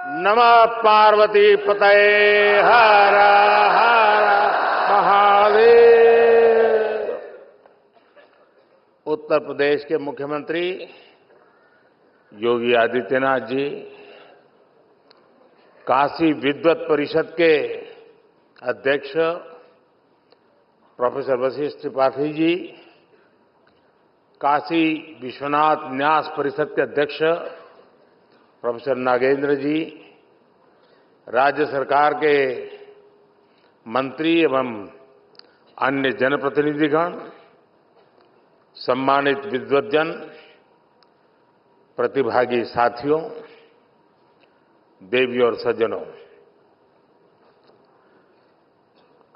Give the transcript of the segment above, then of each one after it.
नमः पार्वती पतये हर हर महादेव। उत्तर प्रदेश के मुख्यमंत्री योगी आदित्यनाथ जी, काशी विद्वत परिषद के अध्यक्ष प्रोफेसर वशिष्ठ त्रिपाठी जी, काशी विश्वनाथ न्यास परिषद के अध्यक्ष प्रोफेसर नागेंद्र जी, राज्य सरकार के मंत्री एवं अन्य जनप्रतिनिधिगण, सम्मानित विद्वद्जन, प्रतिभागी साथियों, देवी और सज्जनों,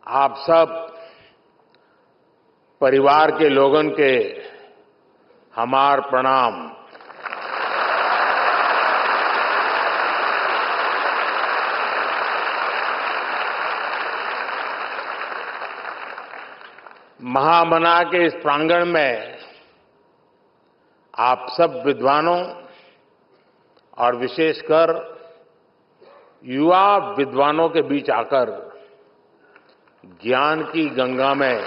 आप सब परिवार के लोगन के हमार प्रणाम। महामना के इस प्रांगण में आप सब विद्वानों और विशेषकर युवा विद्वानों के बीच आकर ज्ञान की गंगा में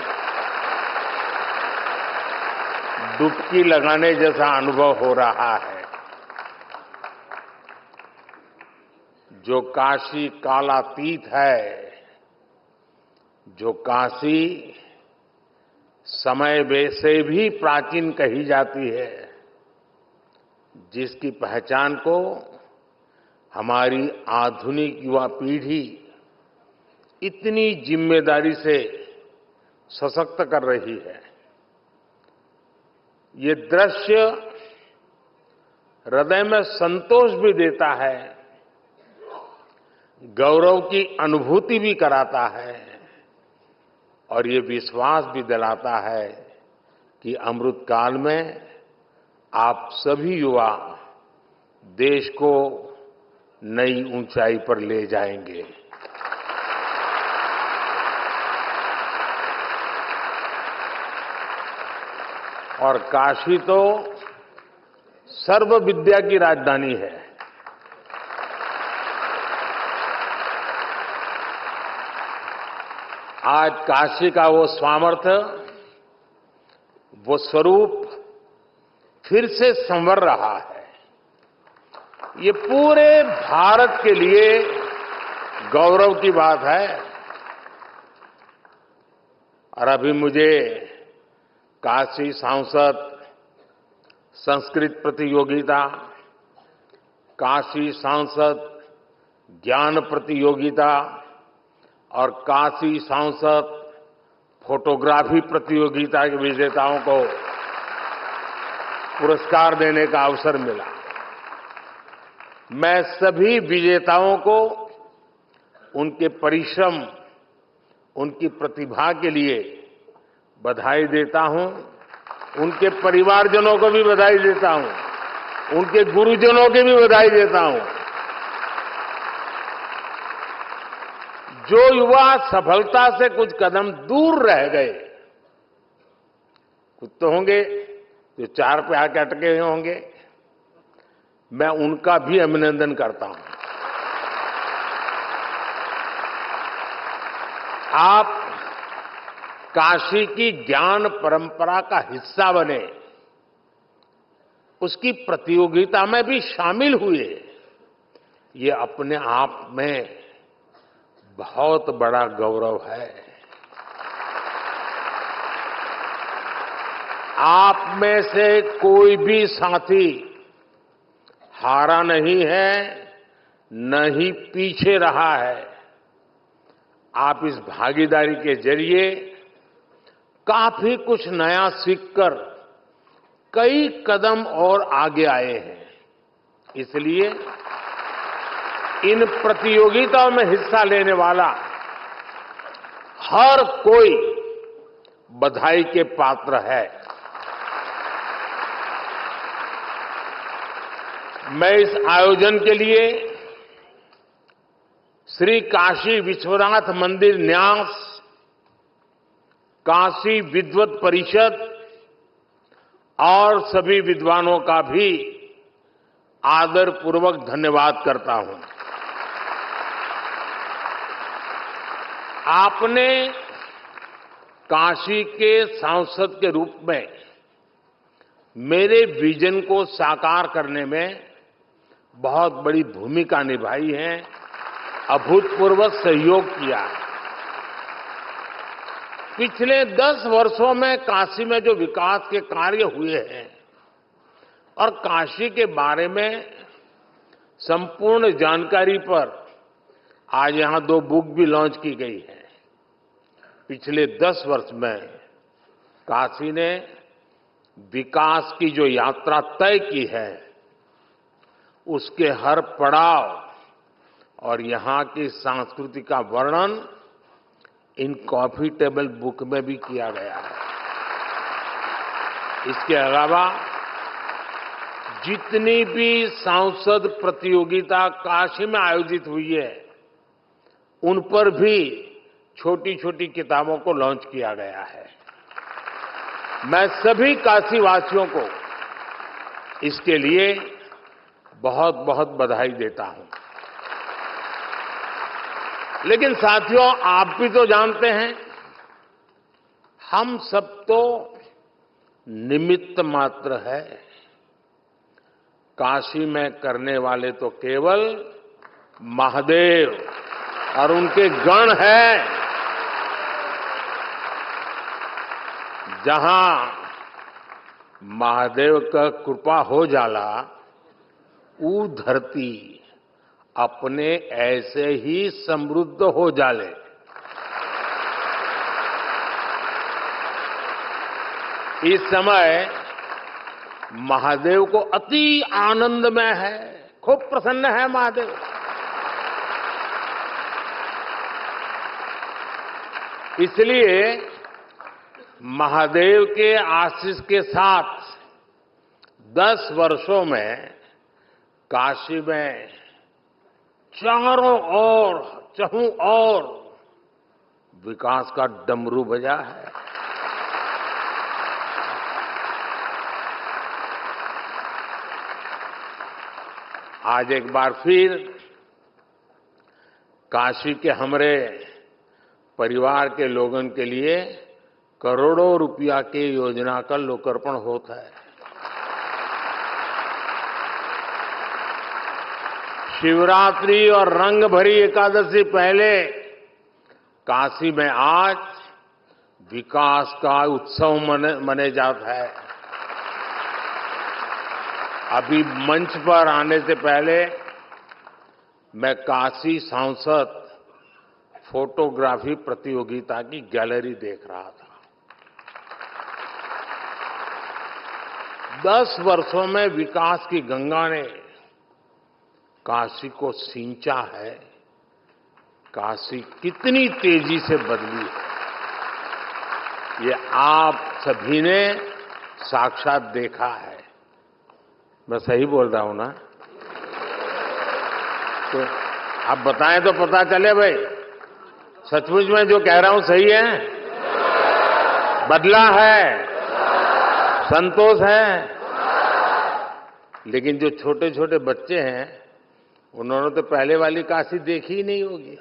डुबकी लगाने जैसा अनुभव हो रहा है। जो काशी कालातीत है, जो काशी समय से भी प्राचीन कही जाती है, जिसकी पहचान को हमारी आधुनिक युवा पीढ़ी इतनी जिम्मेदारी से सशक्त कर रही है, ये दृश्य हृदय में संतोष भी देता है, गौरव की अनुभूति भी कराता है और ये विश्वास भी दिलाता है कि अमृत काल में आप सभी युवा देश को नई ऊंचाई पर ले जाएंगे। और काशी तो सर्व विद्या की राजधानी है। आज काशी का वो सामर्थ्य, वो स्वरूप फिर से संवर रहा है। ये पूरे भारत के लिए गौरव की बात है। और अभी मुझे काशी सांसद संस्कृत प्रतियोगिता, काशी सांसद ज्ञान प्रतियोगिता और काशी सांसद फोटोग्राफी प्रतियोगिता के विजेताओं को पुरस्कार देने का अवसर मिला। मैं सभी विजेताओं को उनके परिश्रम, उनकी प्रतिभा के लिए बधाई देता हूं। उनके परिवारजनों को भी बधाई देता हूं, उनके गुरुजनों की भी बधाई देता हूं। जो युवा सफलता से कुछ कदम दूर रह गए, कुछ तो होंगे जो 4 पे आके अटके हुए होंगे, मैं उनका भी अभिनंदन करता हूं। आप काशी की ज्ञान परंपरा का हिस्सा बने, उसकी प्रतियोगिता में भी शामिल हुए, ये अपने आप में बहुत बड़ा गौरव है। आप में से कोई भी साथी हारा नहीं है, न ही पीछे रहा है। आप इस भागीदारी के जरिए काफी कुछ नया सीखकर कई कदम और आगे आए हैं। इसलिए इन प्रतियोगिताओं में हिस्सा लेने वाला हर कोई बधाई के पात्र है। मैं इस आयोजन के लिए श्री काशी विश्वनाथ मंदिर न्यास, काशी विद्वत परिषद और सभी विद्वानों का भी आदरपूर्वक धन्यवाद करता हूं। आपने काशी के सांसद के रूप में मेरे विजन को साकार करने में बहुत बड़ी भूमिका निभाई है, अभूतपूर्व सहयोग किया है। पिछले 10 वर्षों में काशी में जो विकास के कार्य हुए हैं और काशी के बारे में संपूर्ण जानकारी पर आज यहां 2 बुक भी लॉन्च की गई है। पिछले 10 वर्ष में काशी ने विकास की जो यात्रा तय की है, उसके हर पड़ाव और यहां की संस्कृति का वर्णन इन कॉफी टेबल बुक में भी किया गया है। इसके अलावा जितनी भी सांसद प्रतियोगिता काशी में आयोजित हुई है, उन पर भी छोटी छोटी किताबों को लॉन्च किया गया है। मैं सभी काशीवासियों को इसके लिए बहुत बहुत बधाई देता हूं। लेकिन साथियों, आप भी तो जानते हैं, हम सब तो निमित्त मात्र है। काशी में करने वाले तो केवल महादेव और उनके गण हैं। जहां महादेव का कृपा हो जाला, ऊ धरती अपने ऐसे ही समृद्ध हो जाले। इस समय महादेव को अति आनंद में है, खूब प्रसन्न है महादेव। इसलिए महादेव के आशीष के साथ 10 वर्षों में काशी में चारों ओर चहुं ओर विकास का डमरू बजा है। आज एक बार फिर काशी के हमारे परिवार के लोगों के लिए करोड़ों रुपया की योजना का लोकार्पण होता है। शिवरात्रि और रंग भरी एकादशी पहले काशी में आज विकास का उत्सव मने जाता है। अभी मंच पर आने से पहले मैं काशी सांसद फोटोग्राफी प्रतियोगिता की गैलरी देख रहा था। 10 वर्षों में विकास की गंगा ने काशी को सींचा है। काशी कितनी तेजी से बदली है, ये आप सभी ने साक्षात देखा है। मैं सही बोल रहा हूं ना? तो आप बताएं तो पता चले भाई, सचमुच में जो कह रहा हूं सही है? बदला है, संतोष है। लेकिन जो छोटे छोटे बच्चे हैं, उन्होंने तो पहले वाली काशी देखी ही नहीं होगी।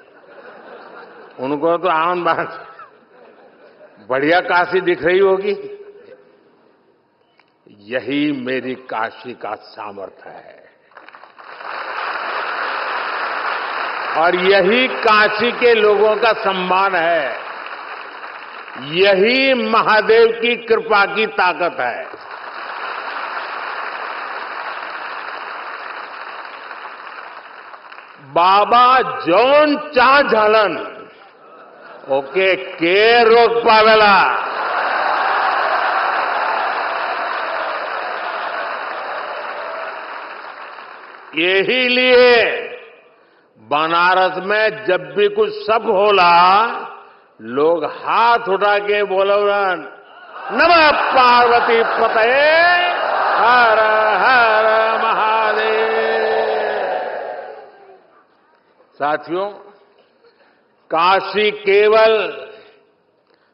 उनको तो आम बात बढ़िया काशी दिख रही होगी। यही मेरी काशी का सामर्थ्य है और यही काशी के लोगों का सम्मान है। यही महादेव की कृपा की ताकत है। बाबा जौन चा झालन ओके के रोक पावेला। यही लिए बनारस में जब भी कुछ सब होला, लोग हाथ उठा के बोलन, नमः पार्वती पतये हर हर महादेव। साथियों, काशी केवल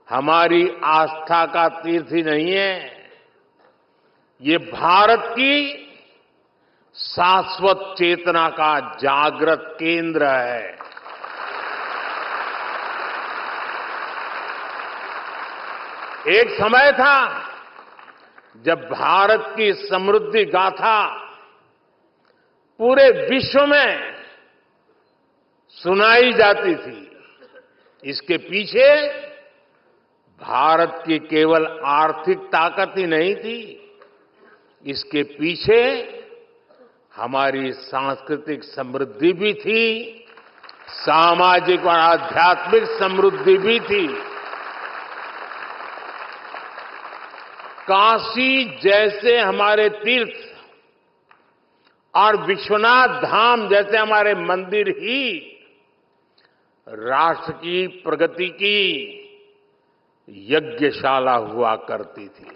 हमारी आस्था का तीर्थ ही नहीं है, ये भारत की शाश्वत चेतना का जागृत केंद्र है। एक समय था जब भारत की समृद्धि गाथा पूरे विश्व में सुनाई जाती थी। इसके पीछे भारत की केवल आर्थिक ताकत ही नहीं थी, इसके पीछे हमारी सांस्कृतिक समृद्धि भी थी, सामाजिक और आध्यात्मिक समृद्धि भी थी। काशी जैसे हमारे तीर्थ और विश्वनाथ धाम जैसे हमारे मंदिर ही राष्ट्र की प्रगति की यज्ञशाला हुआ करती थी।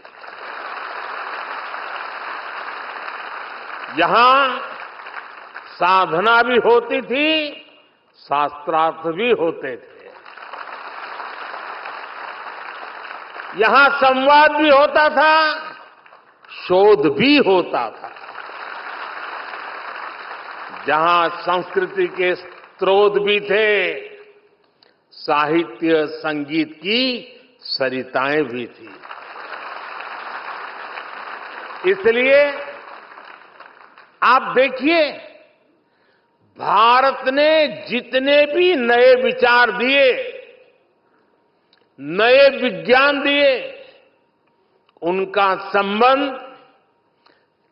यहां साधना भी होती थी, शास्त्रार्थ भी होते थे। यहां संवाद भी होता था, शोध भी होता था। जहां संस्कृति के स्रोत भी थे, साहित्य संगीत की सरिताएं भी थी। इसलिए आप देखिए, भारत ने जितने भी नए विचार दिए, नए विज्ञान दिए, उनका संबंध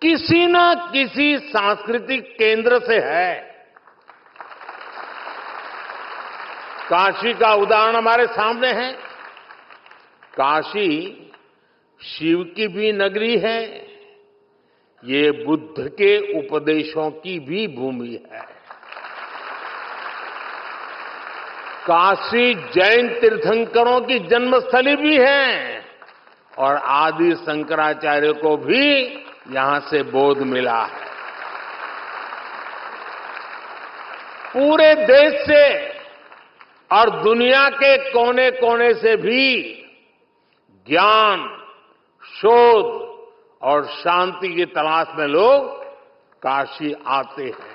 किसी न किसी सांस्कृतिक केंद्र से है। काशी का उदाहरण हमारे सामने है। काशी शिव की भी नगरी है, ये बुद्ध के उपदेशों की भी भूमि है। काशी जैन तीर्थंकरों की जन्मस्थली भी है और आदि शंकराचार्य को भी यहां से बोध मिला है। पूरे देश से और दुनिया के कोने कोने से भी ज्ञान, शोध और शांति की तलाश में लोग काशी आते हैं।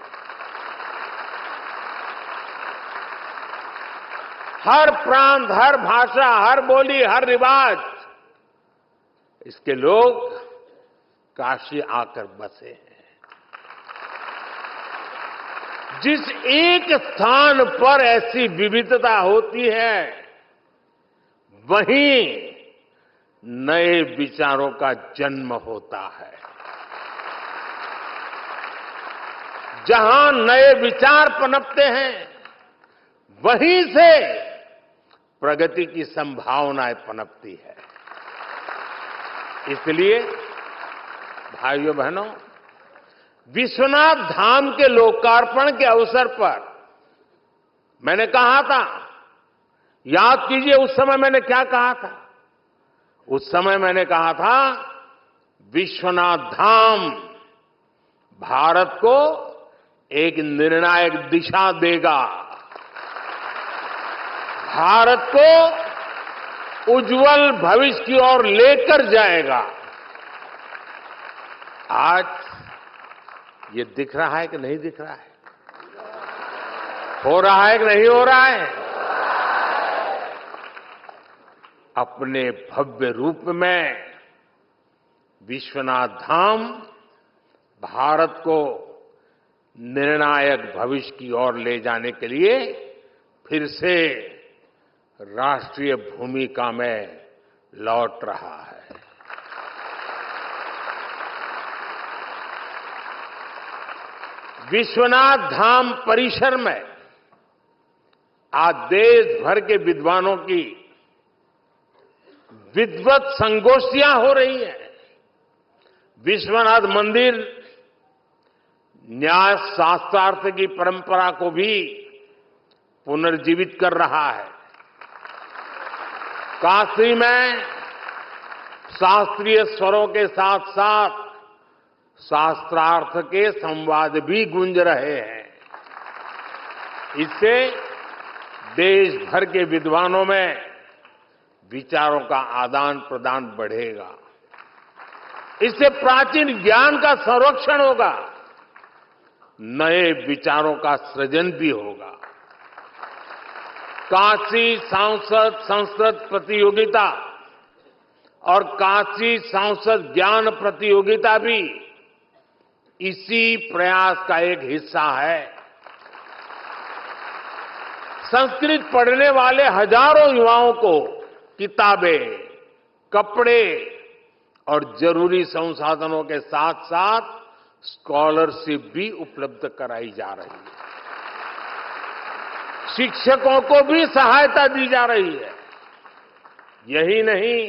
हर प्रांत, हर भाषा, हर बोली, हर रिवाज, इसके लोग काशी आकर बसे हैं। जिस एक स्थान पर ऐसी विविधता होती है, वहीं नए विचारों का जन्म होता है। जहां नए विचार पनपते हैं, वहीं से प्रगति की संभावनाएं पनपती है। इसलिए भाइयों बहनों, विश्वनाथ धाम के लोकार्पण के अवसर पर मैंने कहा था, याद कीजिए उस समय मैंने क्या कहा था। उस समय मैंने कहा था, विश्वनाथ धाम भारत को एक निर्णायक दिशा देगा, भारत को उज्जवल भविष्य की ओर लेकर जाएगा। आज ये दिख रहा है कि नहीं दिख रहा है? हो रहा है कि नहीं हो रहा है? अपने भव्य रूप में विश्वनाथ धाम भारत को निर्णायक भविष्य की ओर ले जाने के लिए फिर से राष्ट्रीय भूमिका में लौट रहा है। विश्वनाथ धाम परिसर में आज देश भर के विद्वानों की विद्वत संगोष्ठियां हो रही हैं। विश्वनाथ मंदिर न्याय शास्त्रार्थ की परंपरा को भी पुनर्जीवित कर रहा है। काशी में शास्त्रीय स्वरों के साथ साथ शास्त्रार्थ के संवाद भी गूंज रहे हैं। इससे देश भर के विद्वानों में विचारों का आदान प्रदान बढ़ेगा। इससे प्राचीन ज्ञान का संरक्षण होगा, नए विचारों का सृजन भी होगा। काशी सांसद संस्कृत प्रतियोगिता और काशी संसद ज्ञान प्रतियोगिता भी इसी प्रयास का एक हिस्सा है। संस्कृत पढ़ने वाले हजारों युवाओं को किताबें, कपड़े और जरूरी संसाधनों के साथ साथ स्कॉलरशिप भी उपलब्ध कराई जा रही है। शिक्षकों को भी सहायता दी जा रही है। यही नहीं,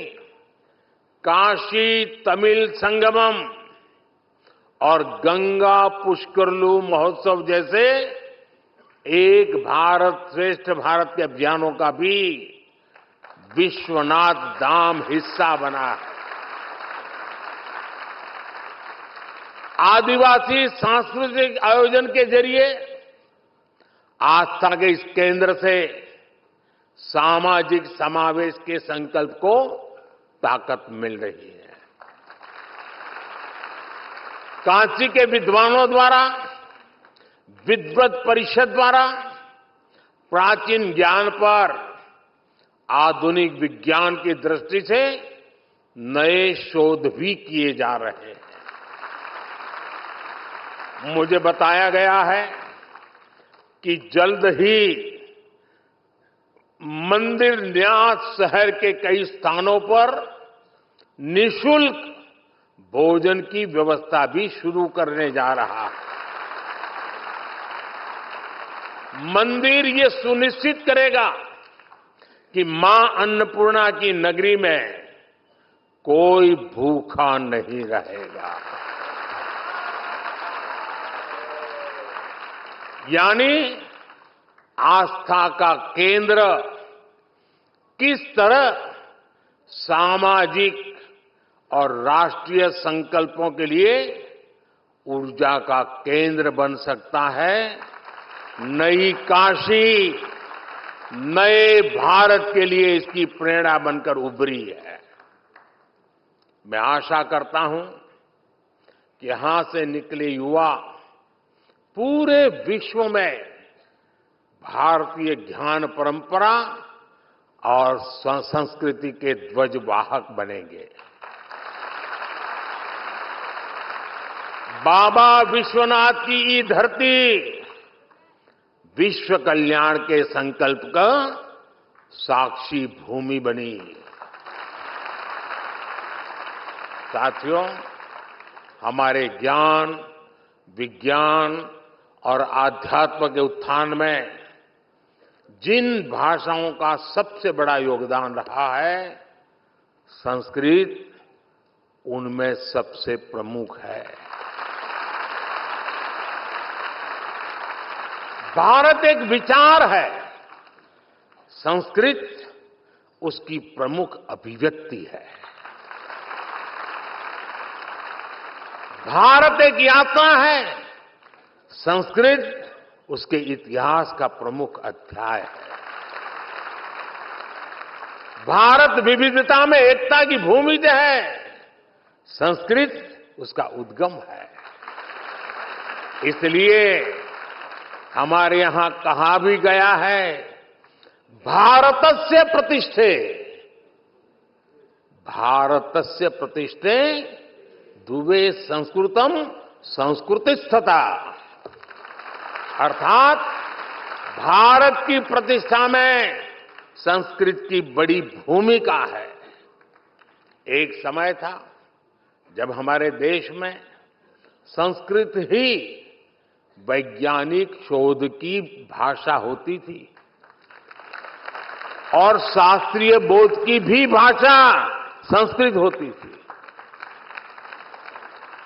काशी तमिल संगमम और गंगा पुष्करलू महोत्सव जैसे एक भारत श्रेष्ठ भारत के अभियानों का भी विश्वनाथ धाम हिस्सा बना है। आदिवासी सांस्कृतिक आयोजन के जरिए आस्था के इस केंद्र से सामाजिक समावेश के संकल्प को ताकत मिल रही है। काशी के विद्वानों द्वारा, विद्वत परिषद द्वारा प्राचीन ज्ञान पर आधुनिक विज्ञान की दृष्टि से नए शोध भी किए जा रहे हैं। मुझे बताया गया है कि जल्द ही मंदिर न्यास शहर के कई स्थानों पर निःशुल्क भोजन की व्यवस्था भी शुरू करने जा रहा है। मंदिर ये सुनिश्चित करेगा कि मां अन्नपूर्णा की नगरी में कोई भूखा नहीं रहेगा। यानी आस्था का केंद्र किस तरह सामाजिक और राष्ट्रीय संकल्पों के लिए ऊर्जा का केंद्र बन सकता है। नई काशी नए भारत के लिए इसकी प्रेरणा बनकर उभरी है। मैं आशा करता हूं कि यहां से निकले युवा पूरे विश्व में भारतीय ज्ञान परंपरा और संस्कृति के ध्वजवाहक बनेंगे। बाबा विश्वनाथ की ये धरती विश्व कल्याण के संकल्प का साक्षी भूमि बनी। साथियों, हमारे ज्ञान, विज्ञान और आध्यात्म के उत्थान में जिन भाषाओं का सबसे बड़ा योगदान रहा है, संस्कृत उनमें सबसे प्रमुख है। भारत एक विचार है, संस्कृत उसकी प्रमुख अभिव्यक्ति है। भारत एक यात्रा है, संस्कृत उसके इतिहास का प्रमुख अध्याय है। भारत विविधता में एकता की भूमि है, संस्कृत उसका उद्गम है। इसलिए हमारे यहां कहा भी गया है, भारतस्य प्रतिष्ठे, भारतस्य प्रतिष्ठे दुवे संस्कृतम संस्कृतिस्थता, अर्थात भारत की प्रतिष्ठा में संस्कृत की बड़ी भूमिका है। एक समय था जब हमारे देश में संस्कृत ही वैज्ञानिक शोध की भाषा होती थी और शास्त्रीय बोध की भी भाषा संस्कृत होती थी।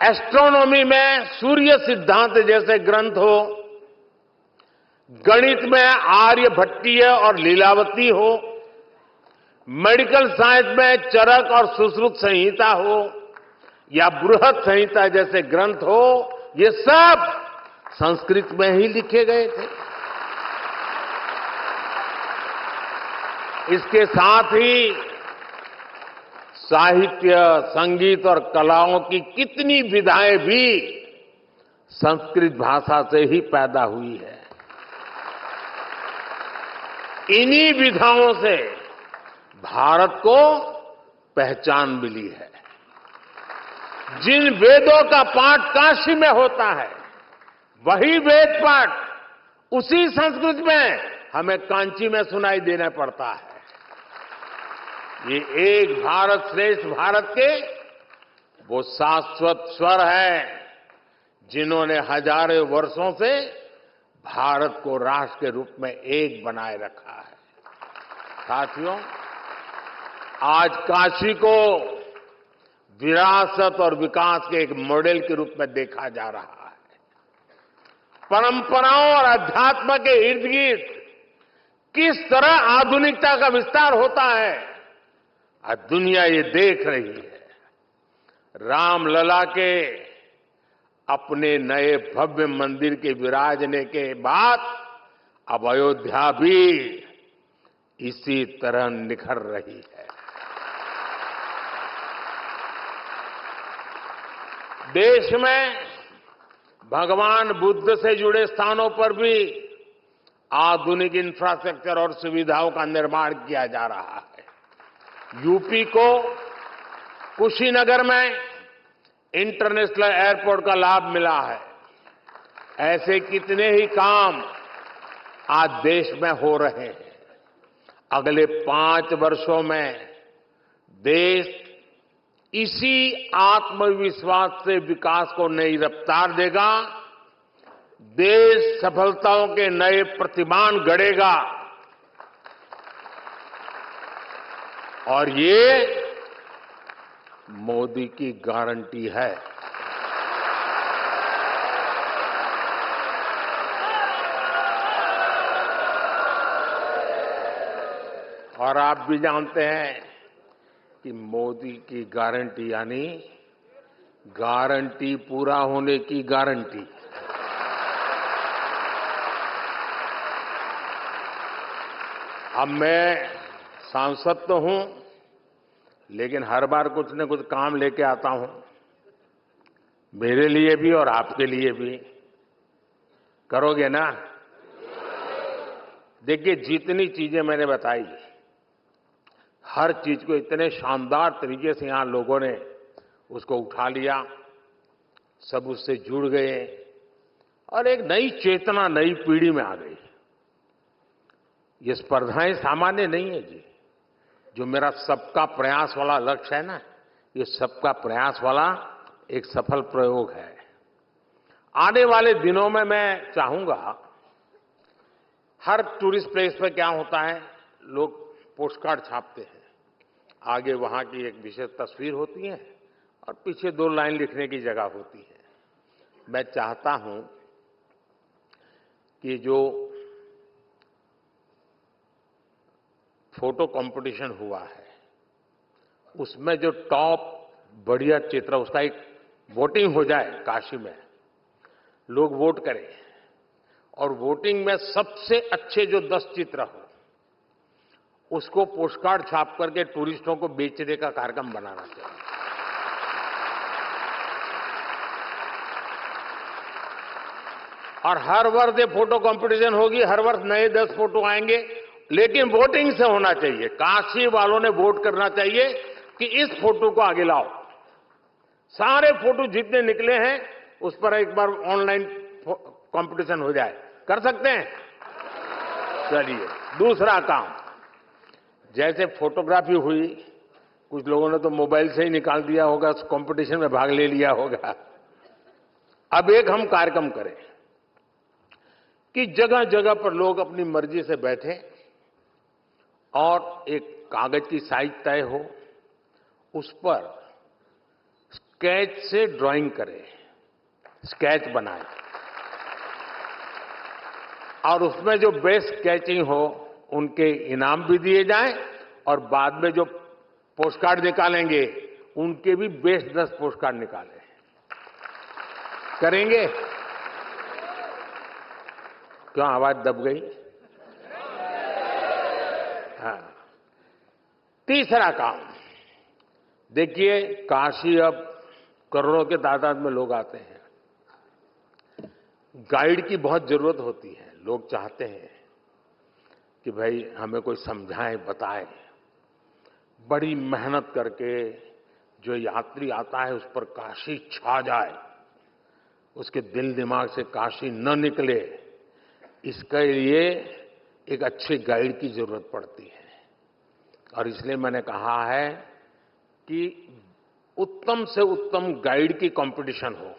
एस्ट्रोनॉमी में सूर्य सिद्धांत जैसे ग्रंथ हो, गणित में आर्यभट्टीय और लीलावती हो, मेडिकल साइंस में चरक और सुश्रुत संहिता हो या बृहत संहिता जैसे ग्रंथ हो, ये सब संस्कृत में ही लिखे गए थे। इसके साथ ही साहित्य, संगीत और कलाओं की कितनी विधाएं भी संस्कृत भाषा से ही पैदा हुई है। इन्हीं विधाओं से भारत को पहचान मिली है। जिन वेदों का पाठ काशी में होता है, वही वेद पाठ उसी संस्कृत में हमें कांची में सुनाई देना पड़ता है। ये एक भारत श्रेष्ठ भारत के वो शाश्वत स्वर है जिन्होंने हजारों वर्षों से भारत को राष्ट्र के रूप में एक बनाए रखा है। साथियों, आज काशी को विरासत और विकास के एक मॉडल के रूप में देखा जा रहा है। परंपराओं और अध्यात्म के इर्द गिर्द किस तरह आधुनिकता का विस्तार होता है, आज दुनिया ये देख रही है। रामलला के अपने नए भव्य मंदिर के विराजने के बाद अब अयोध्या भी इसी तरह निखर रही है। देश में भगवान बुद्ध से जुड़े स्थानों पर भी आधुनिक इंफ्रास्ट्रक्चर और सुविधाओं का निर्माण किया जा रहा है। यूपी को कुशीनगर में इंटरनेशनल एयरपोर्ट का लाभ मिला है। ऐसे कितने ही काम आज देश में हो रहे हैं। अगले 5 वर्षों में देश इसी आत्मविश्वास से विकास को नई रफ्तार देगा। देश सफलताओं के नए प्रतिमान गढ़ेगा और ये मोदी की गारंटी है। और आप भी जानते हैं कि मोदी की गारंटी यानी गारंटी पूरा होने की गारंटी। अब मैं सांसद तो हूं, लेकिन हर बार कुछ न कुछ काम लेके आता हूं, मेरे लिए भी और आपके लिए भी। करोगे ना? देखिए, जितनी चीजें मैंने बताई, हर चीज को इतने शानदार तरीके से यहां लोगों ने उसको उठा लिया, सब उससे जुड़ गए और एक नई चेतना नई पीढ़ी में आ गई। ये स्पर्धाएं सामान्य नहीं है जी। जो मेरा सबका प्रयास वाला लक्ष्य है ना, ये सबका प्रयास वाला एक सफल प्रयोग है। आने वाले दिनों में मैं चाहूंगा, हर टूरिस्ट प्लेस पे क्या होता है, लोग पोस्टकार्ड छापते हैं। आगे वहां की एक विशेष तस्वीर होती है और पीछे 2 लाइन लिखने की जगह होती है। मैं चाहता हूं कि जो फोटो कंपटीशन हुआ है, उसमें जो टॉप बढ़िया चित्र, उसका एक वोटिंग हो जाए काशी में, लोग वोट करें और वोटिंग में सबसे अच्छे जो 10 चित्र हो उसको पोस्टकार्ड छाप करके टूरिस्टों को बेचने का कार्यक्रम बनाना चाहिए। और हर वर्ष ये फोटो कंपटीशन होगी, हर वर्ष नए 10 फोटो आएंगे, लेकिन वोटिंग से होना चाहिए। काशी वालों ने वोट करना चाहिए कि इस फोटो को आगे लाओ। सारे फोटो जितने निकले हैं उस पर एक बार ऑनलाइन कंपटीशन हो जाए। कर सकते हैं? चलिए, दूसरा काम, जैसे फोटोग्राफी हुई, कुछ लोगों ने तो मोबाइल से ही निकाल दिया होगा, उस कंपटीशन में भाग ले लिया होगा। अब एक हम कार्यक्रम करें कि जगह जगह पर लोग अपनी मर्जी से बैठे और एक कागज की साइज तय हो, उस पर स्केच से ड्राइंग करें, स्केच बनाएं और उसमें जो बेस्ट स्केचिंग हो उनके इनाम भी दिए जाएं और बाद में जो पोस्टकार्ड निकालेंगे उनके भी बेस्ट 10 पोस्टकार्ड निकालें। करेंगे? क्यों आवाज दब गई? हाँ। तीसरा काम, देखिए, काशी अब करोड़ों के तादाद में लोग आते हैं। गाइड की बहुत जरूरत होती है। लोग चाहते हैं कि भाई हमें कोई समझाए, बताए। बड़ी मेहनत करके जो यात्री आता है उस पर काशी छा जाए, उसके दिल दिमाग से काशी न निकले, इसके लिए एक अच्छे गाइड की जरूरत पड़ती है। और इसलिए मैंने कहा है कि उत्तम से उत्तम गाइड की कंपटीशन हो।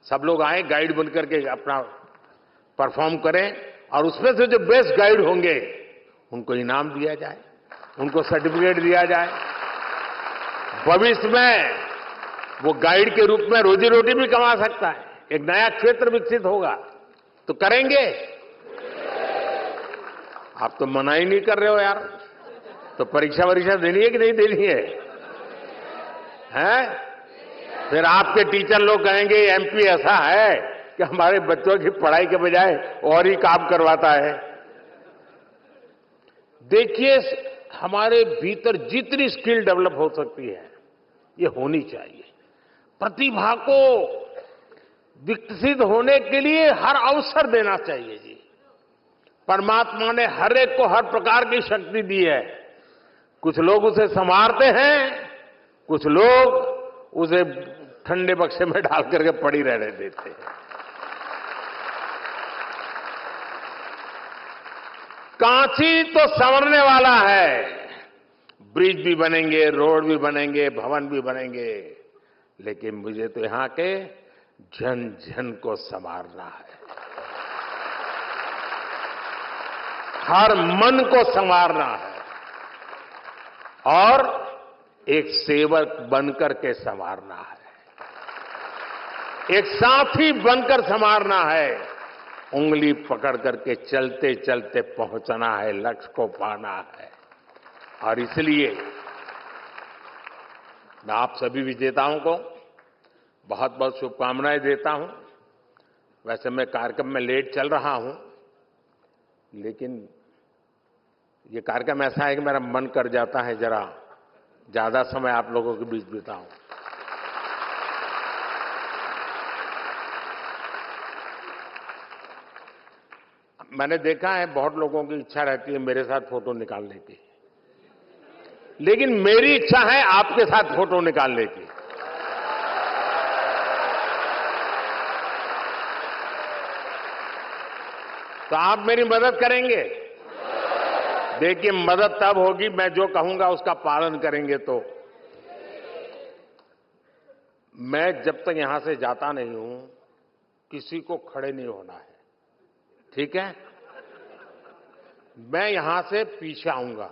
सब लोग आए, गाइड बनकर के अपना परफॉर्म करें और उसमें से जो बेस्ट गाइड होंगे उनको इनाम दिया जाए, उनको सर्टिफिकेट दिया जाए। भविष्य में वो गाइड के रूप में रोजी रोटी भी कमा सकता है, एक नया क्षेत्र विकसित होगा। तो करेंगे? आप तो मना ही नहीं कर रहे हो यार। तो परीक्षा वरीक्षा देनी है कि नहीं देनी है? हैं? फिर आपके टीचर लोग कहेंगे एमपी ऐसा है कि हमारे बच्चों की पढ़ाई के बजाय और ही काम करवाता है। देखिए, हमारे भीतर जितनी स्किल डेवलप हो सकती है ये होनी चाहिए। प्रतिभा को विकसित होने के लिए हर अवसर देना चाहिए जी। परमात्मा ने हर एक को हर प्रकार की शक्ति दी है। कुछ लोग उसे संवारते हैं, कुछ लोग उसे ठंडे बक्से में डाल करके पड़ी रहने देते हैं। कांची तो संवरने वाला है, ब्रिज भी बनेंगे, रोड भी बनेंगे, भवन भी बनेंगे, लेकिन मुझे तो यहां के जन जन को संवारना है, हर मन को संवारना है और एक सेवक बनकर के संवारना है, एक साथी बनकर संवारना है, उंगली पकड़ करके चलते चलते पहुंचना है, लक्ष्य को पाना है। और इसलिए मैं आप सभी विजेताओं को बहुत बहुत शुभकामनाएं देता हूं। वैसे मैं कार्यक्रम में लेट चल रहा हूं, लेकिन ये कार्यक्रम ऐसा है कि मेरा मन कर जाता है जरा ज्यादा समय आप लोगों के बीच बिताऊं। मैंने देखा है बहुत लोगों की इच्छा रहती है मेरे साथ फोटो निकालने की, लेकिन मेरी इच्छा है आपके साथ फोटो निकालने की। तो आप मेरी मदद करेंगे? देखिए, मदद तब होगी मैं जो कहूंगा उसका पालन करेंगे। तो मैं जब तक यहां से जाता नहीं हूं किसी को खड़े नहीं होना है, ठीक है? मैं यहां से पीछे आऊंगा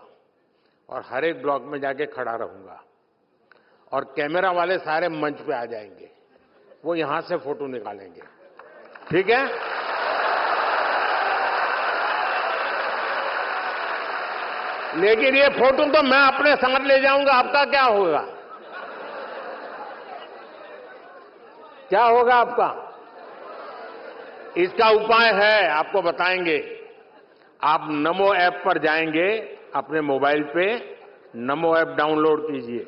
और हर एक ब्लॉक में जाके खड़ा रहूंगा और कैमरा वाले सारे मंच पे आ जाएंगे, वो यहां से फोटो निकालेंगे, ठीक है? लेकिन ये फोटो तो मैं अपने साथ ले जाऊंगा, आपका क्या होगा? क्या होगा आपका? इसका उपाय है, आपको बताएंगे। आप नमो ऐप पर जाएंगे, अपने मोबाइल पे नमो ऐप डाउनलोड कीजिए,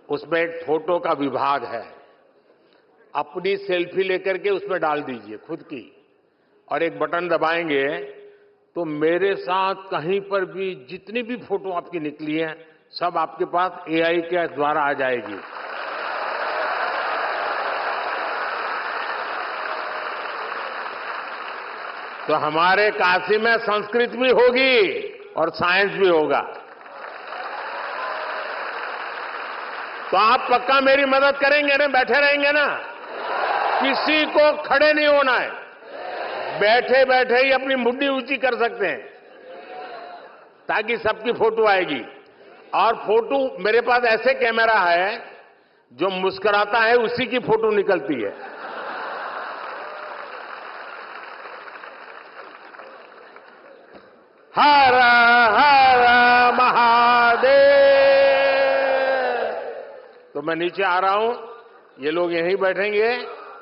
उसमें एक फोटो का विभाग है, अपनी सेल्फी लेकर के उसमें डाल दीजिए खुद की, और एक बटन दबाएंगे तो मेरे साथ कहीं पर भी जितनी भी फोटो आपकी निकली है सब आपके पास एआई के द्वारा आ जाएगी। तो हमारे काशी में संस्कृत भी होगी और साइंस भी होगा। तो आप पक्का मेरी मदद करेंगे ना? बैठे रहेंगे ना? किसी को खड़े नहीं होना है, बैठे बैठे ही अपनी मुट्ठी ऊंची कर सकते हैं ताकि सबकी फोटो आएगी। और फोटो मेरे पास ऐसे कैमरा है जो मुस्कुराता है उसी की फोटो निकलती है। हर हर महादेव। तो मैं नीचे आ रहा हूं, ये लोग यहीं बैठेंगे,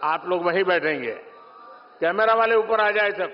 आप लोग वहीं बैठेंगे, कैमरा वाले ऊपर आ जाए सब।